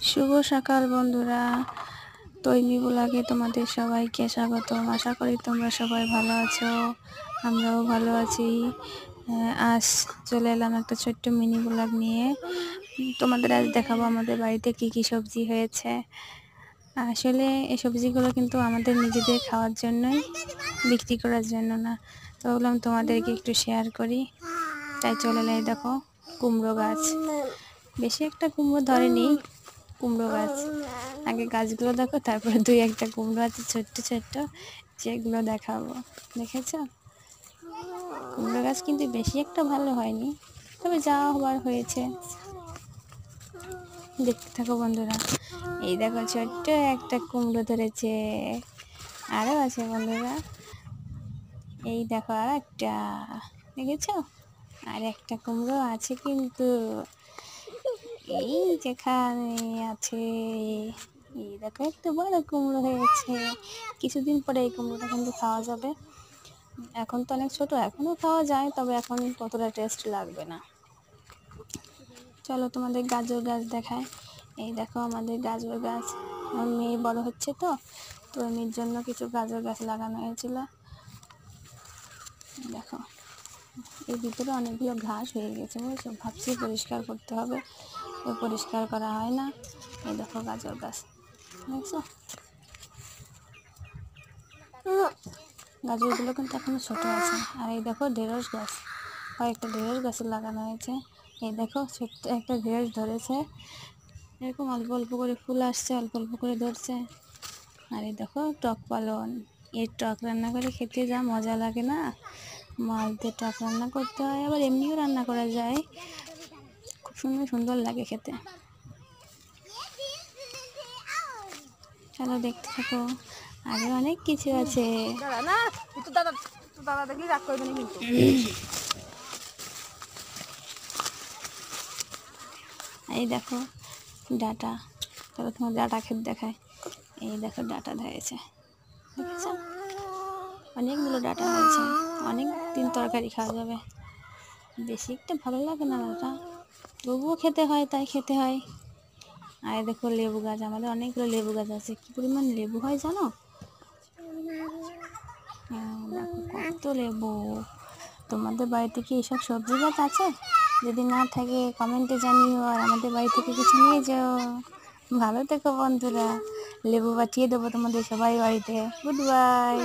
শুভ সকাল বন্ধুরা, তৈমি ব্লগে তোমাদের সবাইকে স্বাগতম। আশা করি তোমরা সবাই ভালো আছো, আমরাও ভালো আছি। আজ চলে এলাম একটা ছোট্ট মিনি ব্লগ নিয়ে। তোমাদের আজ দেখাবো আমাদের বাড়িতে কি কি সবজি হয়েছে। আসলে এই সবজিগুলো কিন্তু আমাদের নিজেদের খাওয়ার জন্যই, বিক্রি করার জন্য না। তো বললাম তোমাদেরকে একটু শেয়ার করি, তাই চলে এলাই। দেখো কুমড়ো গাছ, বেশি একটা কুমড়ো ধরেনি, কুমড়ো গাছ। আগে গাছগুলো দেখো, তারপরে দুই একটা কুমড়ো আছে ছোট্ট ছোট্ট, যেগুলো দেখাবো। দেখেছ, কুমড়ো গাছ কিন্তু বেশি একটা ভালো হয়নি, তবে যা হবার হয়েছে। দেখতে থাকো বন্ধুরা। এই দেখো ছোট্ট একটা কুমড়ো ধরেছে, আরও আছে বন্ধুরা। এই দেখো আর একটা, দেখেছ, আর একটা কুমড়ো আছে কিন্তু এই যেখানে আছে। এই দেখো একটা বড় কুমড়ো হয়েছে। কিছুদিন পরে এই কুমড়োটা কিন্তু খাওয়া যাবে। এখন তো অনেক ছোট, এখনও খাওয়া যায়, তবে এখন ততটা টেস্ট লাগবে না। চলো তোমাদের গাজর গাছ দেখায়। এই দেখো আমাদের গাজর গাছ, আমার মেয়ে বড় হচ্ছে, তো মেয়ের জন্য কিছু গাজর গাছ লাগানো হয়েছিল। দেখো এর ভিতরে অনেকগুলো ঘাস হয়ে গেছে, বুঝছো, ভাবছি পরিষ্কার করতে হবে, তো পরিষ্কার করা হয় না। এই দেখো গাজর গাছ, দেখছো, গাজরগুলো কিন্তু এখনো ছোট আছে। আর এই দেখো ঢেঁড়স গাছ, কয়েকটা ঢেঁড়স গাছে লাগানো হয়েছে। এই দেখো ছোট্ট একটা ঢেঁড়স ধরেছে, এরকম অল্প অল্প করে ফুল আসছে, অল্প অল্প করে ধরছে। আর এই দেখো টক পালন, এর টক রান্না করে খেতে যা মজা লাগে না। মাছ দিয়ে টক রান্না করতে হয়, আবার এমনিও রান্না করা যায়, খুব সুন্দর সুন্দর লাগে খেতে। চলো দেখতে থাকো, আরো অনেক কিছু আছে। এই দেখো ডাটা, তারপর তোমার ডাটা খেতে দেখায়। এই দেখো ডাটা ধরেছে, দেখেছ, অনেকগুলো ডাটা হয়েছে, অনেক দিন তরকারি খাওয়া যাবে। বেশি একটা ভালো লাগে না ডাটা, তবুও খেতে হয়, তাই খেতে হয়। আর দেখো লেবু গাছ, আমাদের অনেকগুলো লেবু গাছ আছে, কী পরিমাণ লেবু হয় জানো। দেখো কত লেবু। তোমাদের বাড়িতে কি এসব সবজি গাছ আছে? যদি না থাকে কমেন্টে জানিও, আর আমাদের বাড়ি থেকে কিছু নিয়ে যাও। ভালো থেকো বন্ধুরা, লেবু পাঠিয়ে দেবো তোমাদের সবাই বাড়িতে। Good bye.